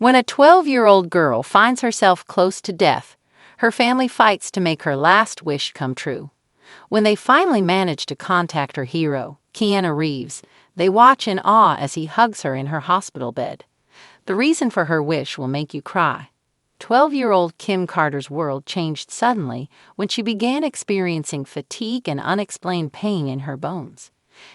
When a 12-year-old girl finds herself close to death, her family fights to make her last wish come true. When they finally manage to contact her hero, Keanu Reeves, they watch in awe as he hugs her in her hospital bed. The reason for her wish will make you cry. 12-year-old Kim Carter's world changed suddenly when she began experiencing fatigue and unexplained pain in her bones.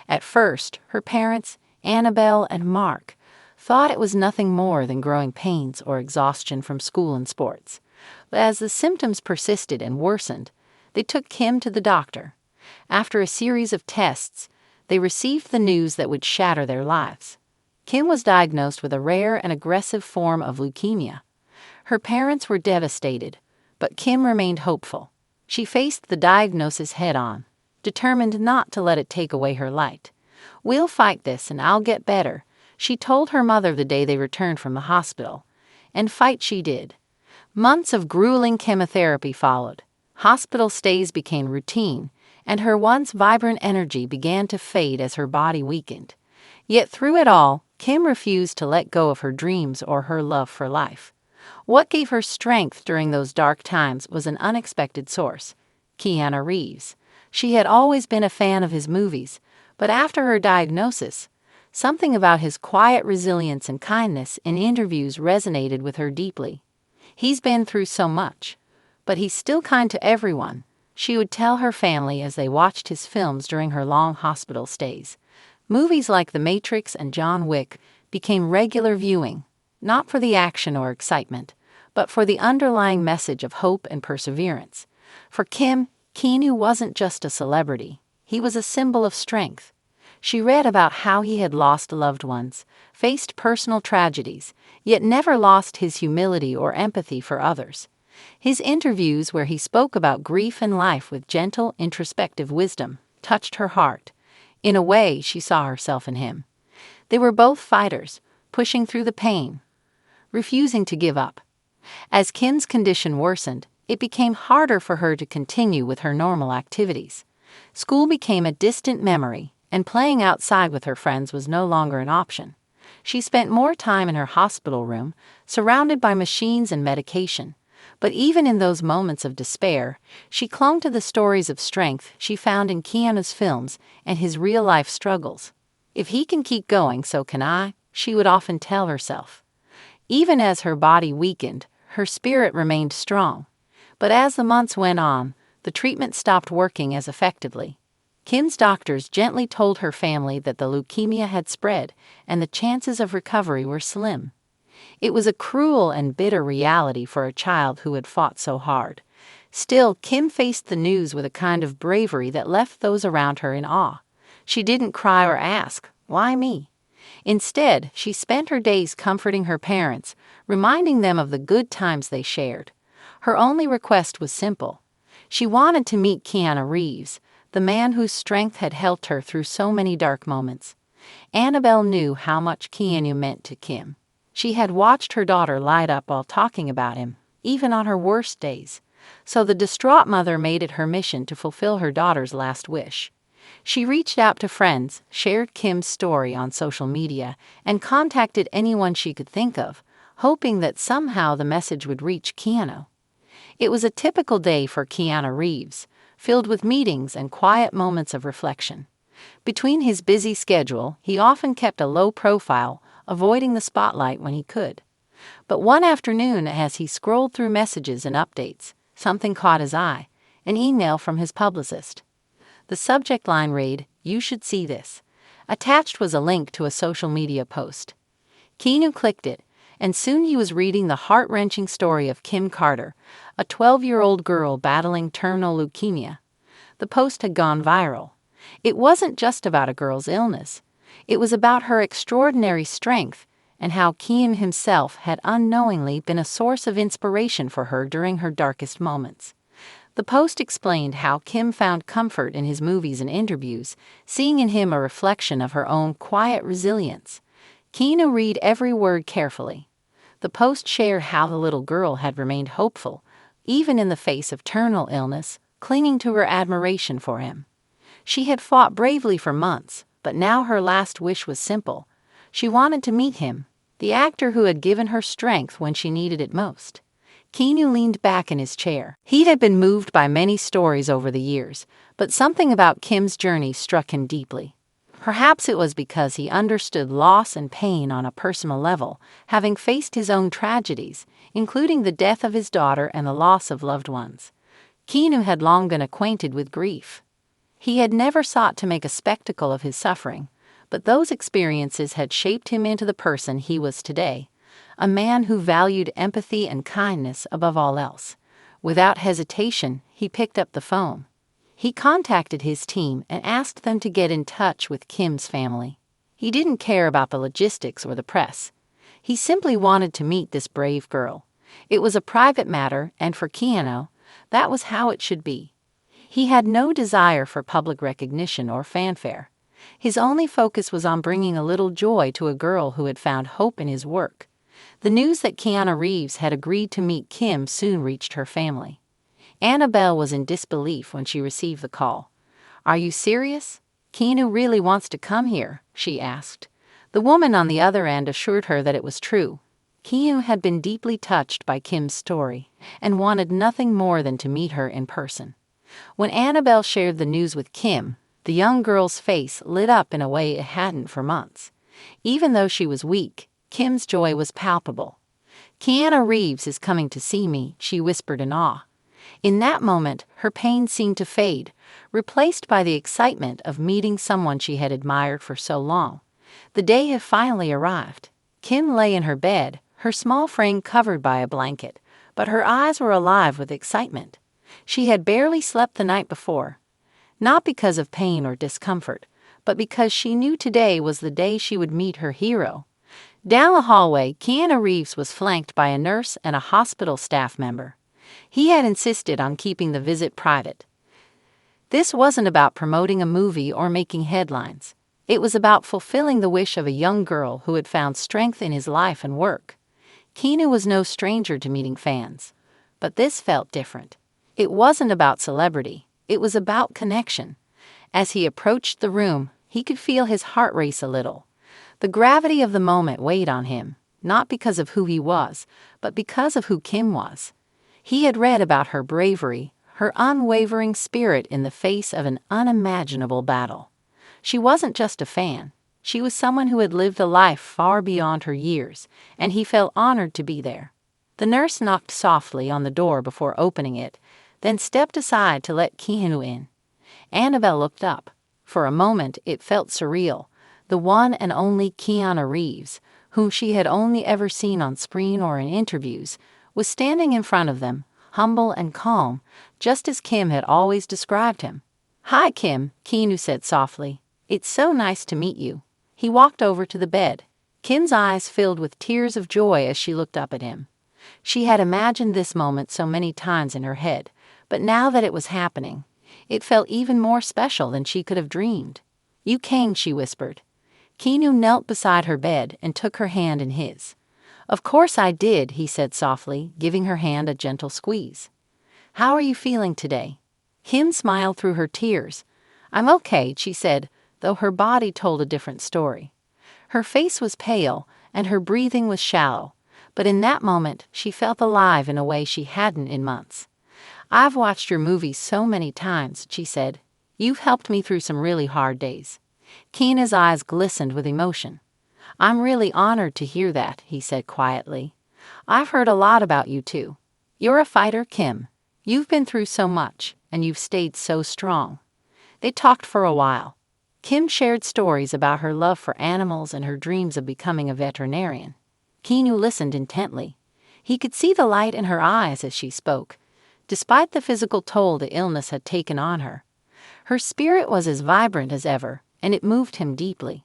At first, her parents, Annabelle and Mark, thought it was nothing more than growing pains or exhaustion from school and sports. But as the symptoms persisted and worsened, they took Kim to the doctor. After a series of tests, they received the news that would shatter their lives. Kim was diagnosed with a rare and aggressive form of leukemia. Her parents were devastated, but Kim remained hopeful. She faced the diagnosis head-on, determined not to let it take away her light. "We'll fight this and I'll get better," she told her mother the day they returned from the hospital. And fight she did. Months of grueling chemotherapy followed. Hospital stays became routine, and her once vibrant energy began to fade as her body weakened. Yet through it all, Kim refused to let go of her dreams or her love for life. What gave her strength during those dark times was an unexpected source: Keanu Reeves. She had always been a fan of his movies, but after her diagnosis, something about his quiet resilience and kindness in interviews resonated with her deeply. "He's been through so much, but he's still kind to everyone," she would tell her family as they watched his films during her long hospital stays. Movies like The Matrix and John Wick became regular viewing, not for the action or excitement, but for the underlying message of hope and perseverance. For Kim, Keanu wasn't just a celebrity, he was a symbol of strength. She read about how he had lost loved ones, faced personal tragedies, yet never lost his humility or empathy for others. His interviews, where he spoke about grief and life with gentle, introspective wisdom, touched her heart. In a way, she saw herself in him. They were both fighters, pushing through the pain, refusing to give up. As Kim's condition worsened, it became harder for her to continue with her normal activities. School became a distant memory, and playing outside with her friends was no longer an option. She spent more time in her hospital room, surrounded by machines and medication. But even in those moments of despair, she clung to the stories of strength she found in Keanu's films and his real-life struggles. "If he can keep going, so can I," she would often tell herself. Even as her body weakened, her spirit remained strong. But as the months went on, the treatment stopped working as effectively. Kim's doctors gently told her family that the leukemia had spread and the chances of recovery were slim. It was a cruel and bitter reality for a child who had fought so hard. Still, Kim faced the news with a kind of bravery that left those around her in awe. She didn't cry or ask, "Why me?" Instead, she spent her days comforting her parents, reminding them of the good times they shared. Her only request was simple. She wanted to meet Keanu Reeves, the man whose strength had helped her through so many dark moments. Annabelle knew how much Keanu meant to Kim. She had watched her daughter light up while talking about him, even on her worst days. So the distraught mother made it her mission to fulfill her daughter's last wish. She reached out to friends, shared Kim's story on social media, and contacted anyone she could think of, hoping that somehow the message would reach Keanu. It was a typical day for Keanu Reeves, filled with meetings and quiet moments of reflection. Between his busy schedule, he often kept a low profile, avoiding the spotlight when he could. But one afternoon, as he scrolled through messages and updates, something caught his eye: an email from his publicist. The subject line read, "You should see this." Attached was a link to a social media post. Keanu clicked it, and soon he was reading the heart-wrenching story of Kim Carter, a 12-year-old girl battling terminal leukemia. The post had gone viral. It wasn't just about a girl's illness. It was about her extraordinary strength and how Keanu himself had unknowingly been a source of inspiration for her during her darkest moments. The post explained how Kim found comfort in his movies and interviews, seeing in him a reflection of her own quiet resilience. Keanu read every word carefully. The post shared how the little girl had remained hopeful, even in the face of terminal illness, clinging to her admiration for him. She had fought bravely for months, but now her last wish was simple. She wanted to meet him, the actor who had given her strength when she needed it most. Keanu leaned back in his chair. He had been moved by many stories over the years, but something about Kim's journey struck him deeply. Perhaps it was because he understood loss and pain on a personal level, having faced his own tragedies, including the death of his daughter and the loss of loved ones. Keanu had long been acquainted with grief. He had never sought to make a spectacle of his suffering, but those experiences had shaped him into the person he was today, a man who valued empathy and kindness above all else. Without hesitation, he picked up the phone. He contacted his team and asked them to get in touch with Kim's family. He didn't care about the logistics or the press. He simply wanted to meet this brave girl. It was a private matter, and for Keanu, that was how it should be. He had no desire for public recognition or fanfare. His only focus was on bringing a little joy to a girl who had found hope in his work. The news that Keanu Reeves had agreed to meet Kim soon reached her family. Annabelle was in disbelief when she received the call. "Are you serious? Keanu really wants to come here?" she asked. The woman on the other end assured her that it was true. Keanu had been deeply touched by Kim's story and wanted nothing more than to meet her in person. When Annabelle shared the news with Kim, the young girl's face lit up in a way it hadn't for months. Even though she was weak, Kim's joy was palpable. "Keanu Reeves is coming to see me," she whispered in awe. In that moment, her pain seemed to fade, replaced by the excitement of meeting someone she had admired for so long. The day had finally arrived. Kim lay in her bed, her small frame covered by a blanket, but her eyes were alive with excitement. She had barely slept the night before, not because of pain or discomfort, but because she knew today was the day she would meet her hero. Down the hallway, Keanu Reeves was flanked by a nurse and a hospital staff member. He had insisted on keeping the visit private. This wasn't about promoting a movie or making headlines. It was about fulfilling the wish of a young girl who had found strength in his life and work. Keanu was no stranger to meeting fans, but this felt different. It wasn't about celebrity. It was about connection. As he approached the room, he could feel his heart race a little. The gravity of the moment weighed on him, not because of who he was, but because of who Kim was. He had read about her bravery, her unwavering spirit in the face of an unimaginable battle. She wasn't just a fan. She was someone who had lived a life far beyond her years, and he felt honored to be there. The nurse knocked softly on the door before opening it, then stepped aside to let Keanu in. Annabelle looked up. For a moment, it felt surreal. The one and only Keanu Reeves, whom she had only ever seen on screen or in interviews, was standing in front of them, humble and calm, just as Kim had always described him. "Hi, Kim," Keanu said softly. "It's so nice to meet you." He walked over to the bed. Kim's eyes filled with tears of joy as she looked up at him. She had imagined this moment so many times in her head, but now that it was happening, it felt even more special than she could have dreamed. "You came," she whispered. Keanu knelt beside her bed and took her hand in his. "Of course I did," he said softly, giving her hand a gentle squeeze. "How are you feeling today?" Kim smiled through her tears. "I'm okay," she said, though her body told a different story. Her face was pale, and her breathing was shallow, but in that moment she felt alive in a way she hadn't in months. "I've watched your movies so many times," she said. "You've helped me through some really hard days." Keena's eyes glistened with emotion. "I'm really honored to hear that," he said quietly. "I've heard a lot about you too. You're a fighter, Kim. You've been through so much, and you've stayed so strong." They talked for a while. Kim shared stories about her love for animals and her dreams of becoming a veterinarian. Keanu listened intently. He could see the light in her eyes as she spoke, despite the physical toll the illness had taken on her. Her spirit was as vibrant as ever, and it moved him deeply.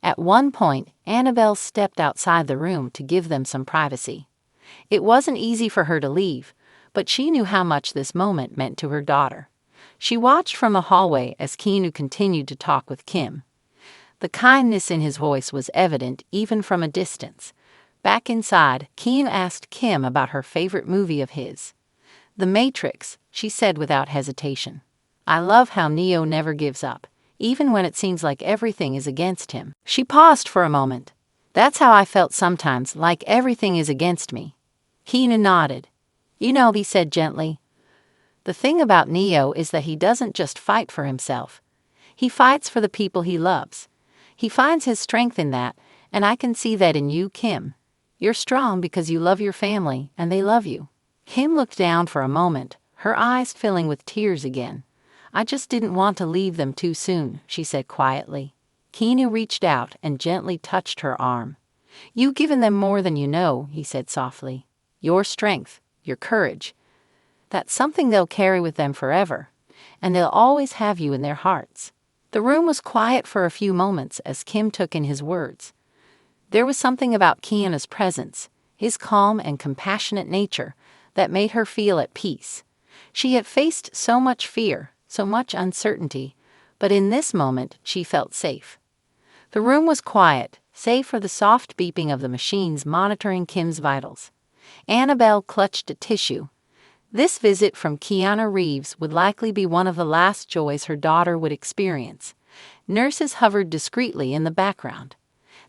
At one point, Annabelle stepped outside the room to give them some privacy. It wasn't easy for her to leave, but she knew how much this moment meant to her daughter. She watched from the hallway as Keanu continued to talk with Kim. The kindness in his voice was evident even from a distance. Back inside, Keanu asked Kim about her favorite movie of his. "The Matrix," she said without hesitation. "I love how Neo never gives up, even when it seems like everything is against him." She paused for a moment. That's how I felt sometimes, like everything is against me. Keanu nodded. You know, he said gently, the thing about Neo is that he doesn't just fight for himself. He fights for the people he loves. He finds his strength in that, and I can see that in you, Kim. You're strong because you love your family, and they love you. Kim looked down for a moment, her eyes filling with tears again. I just didn't want to leave them too soon, she said quietly. Keanu reached out and gently touched her arm. You've given them more than you know, he said softly. Your strength, your courage. That's something they'll carry with them forever, and they'll always have you in their hearts. The room was quiet for a few moments as Kim took in his words. There was something about Keanu's presence, his calm and compassionate nature, that made her feel at peace. She had faced so much fear, so much uncertainty, but in this moment she felt safe. The room was quiet, save for the soft beeping of the machines monitoring Kim's vitals. Annabelle clutched at tissue. This visit from Keanu Reeves would likely be one of the last joys her daughter would experience. Nurses hovered discreetly in the background.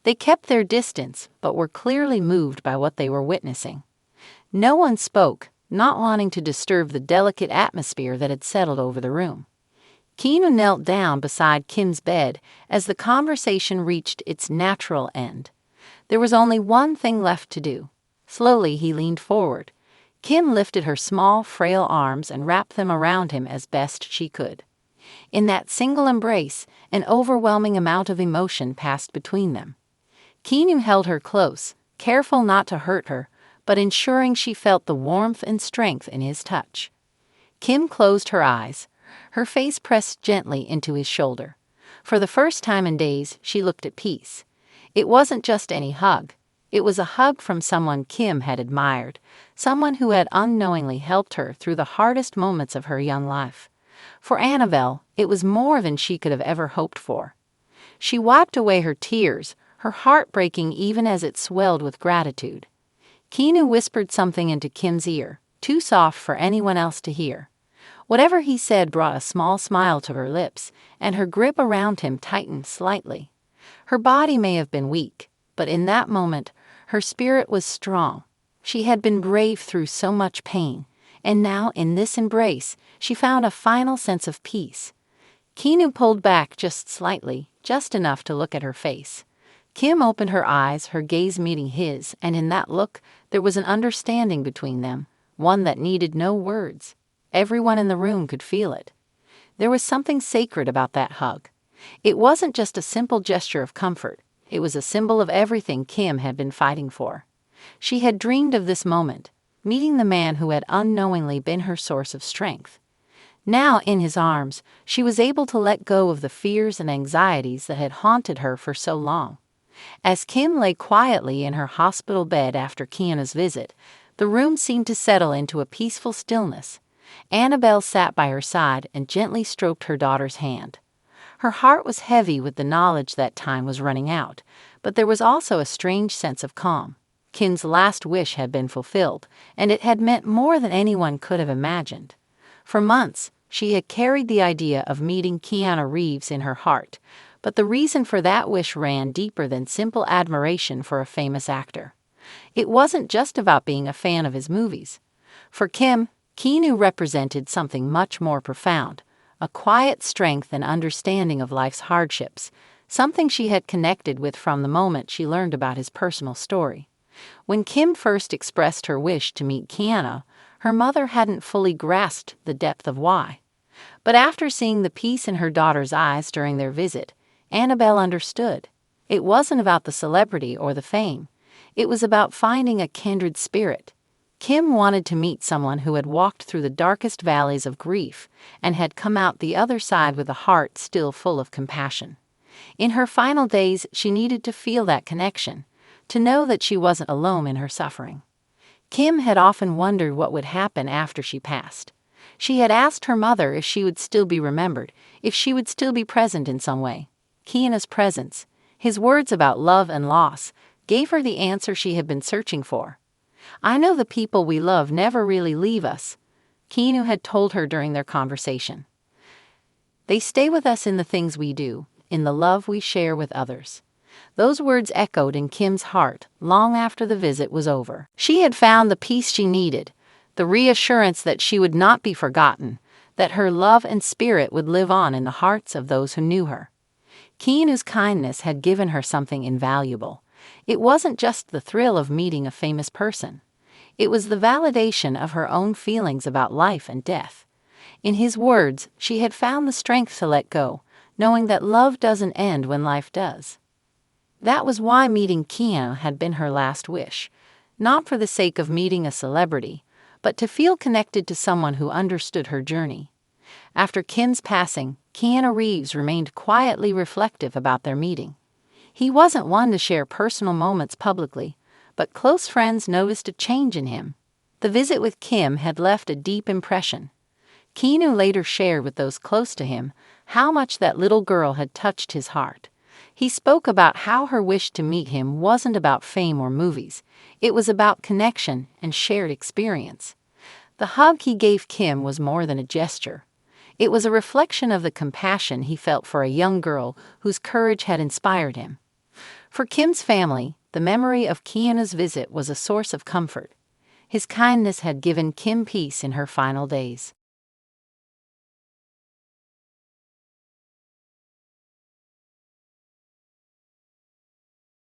They kept their distance, but were clearly moved by what they were witnessing. No one spoke, not wanting to disturb the delicate atmosphere that had settled over the room. Keanu knelt down beside Kim's bed as the conversation reached its natural end. There was only one thing left to do. Slowly he leaned forward. Kim lifted her small, frail arms and wrapped them around him as best she could. In that single embrace, an overwhelming amount of emotion passed between them. Keanu held her close, careful not to hurt her, but ensuring she felt the warmth and strength in his touch. Kim closed her eyes, her face pressed gently into his shoulder. For the first time in days, she looked at peace. It wasn't just any hug. It was a hug from someone Kim had admired, someone who had unknowingly helped her through the hardest moments of her young life. For Annabelle, it was more than she could have ever hoped for. She wiped away her tears, her heart breaking even as it swelled with gratitude. Keanu whispered something into Kim's ear, too soft for anyone else to hear. Whatever he said brought a small smile to her lips, and her grip around him tightened slightly. Her body may have been weak, but in that moment, her spirit was strong. She had been brave through so much pain, and now in this embrace, she found a final sense of peace. Keanu pulled back just slightly, just enough to look at her face. Kim opened her eyes, her gaze meeting his, and in that look, there was an understanding between them, one that needed no words. Everyone in the room could feel it. There was something sacred about that hug. It wasn't just a simple gesture of comfort. It was a symbol of everything Kim had been fighting for. She had dreamed of this moment, meeting the man who had unknowingly been her source of strength. Now, in his arms, she was able to let go of the fears and anxieties that had haunted her for so long. As Kim lay quietly in her hospital bed after Keanu's visit, the room seemed to settle into a peaceful stillness. Annabelle sat by her side and gently stroked her daughter's hand. Her heart was heavy with the knowledge that time was running out, but there was also a strange sense of calm. Kim's last wish had been fulfilled, and it had meant more than anyone could have imagined. For months, she had carried the idea of meeting Keanu Reeves in her heart, but the reason for that wish ran deeper than simple admiration for a famous actor. It wasn't just about being a fan of his movies. For Kim, Keanu represented something much more profound, a quiet strength and understanding of life's hardships, something she had connected with from the moment she learned about his personal story. When Kim first expressed her wish to meet Keanu, her mother hadn't fully grasped the depth of why. But after seeing the peace in her daughter's eyes during their visit, Annabelle understood. It wasn't about the celebrity or the fame. It was about finding a kindred spirit. Kim wanted to meet someone who had walked through the darkest valleys of grief and had come out the other side with a heart still full of compassion. In her final days, she needed to feel that connection, to know that she wasn't alone in her suffering. Kim had often wondered what would happen after she passed. She had asked her mother if she would still be remembered, if she would still be present in some way. Keanu's presence, his words about love and loss, gave her the answer she had been searching for. I know the people we love never really leave us, Keanu had told her during their conversation. They stay with us in the things we do, in the love we share with others. Those words echoed in Kim's heart long after the visit was over. She had found the peace she needed, the reassurance that she would not be forgotten, that her love and spirit would live on in the hearts of those who knew her. Keanu's kindness had given her something invaluable. It wasn't just the thrill of meeting a famous person. It was the validation of her own feelings about life and death. In his words, she had found the strength to let go, knowing that love doesn't end when life does. That was why meeting Keanu had been her last wish, not for the sake of meeting a celebrity, but to feel connected to someone who understood her journey. After Kim's passing, Keanu Reeves remained quietly reflective about their meeting. He wasn't one to share personal moments publicly, but close friends noticed a change in him. The visit with Kim had left a deep impression. Keanu later shared with those close to him how much that little girl had touched his heart. He spoke about how her wish to meet him wasn't about fame or movies. It was about connection and shared experience. The hug he gave Kim was more than a gesture. It was a reflection of the compassion he felt for a young girl whose courage had inspired him. For Kim's family, the memory of Keanu's visit was a source of comfort. His kindness had given Kim peace in her final days.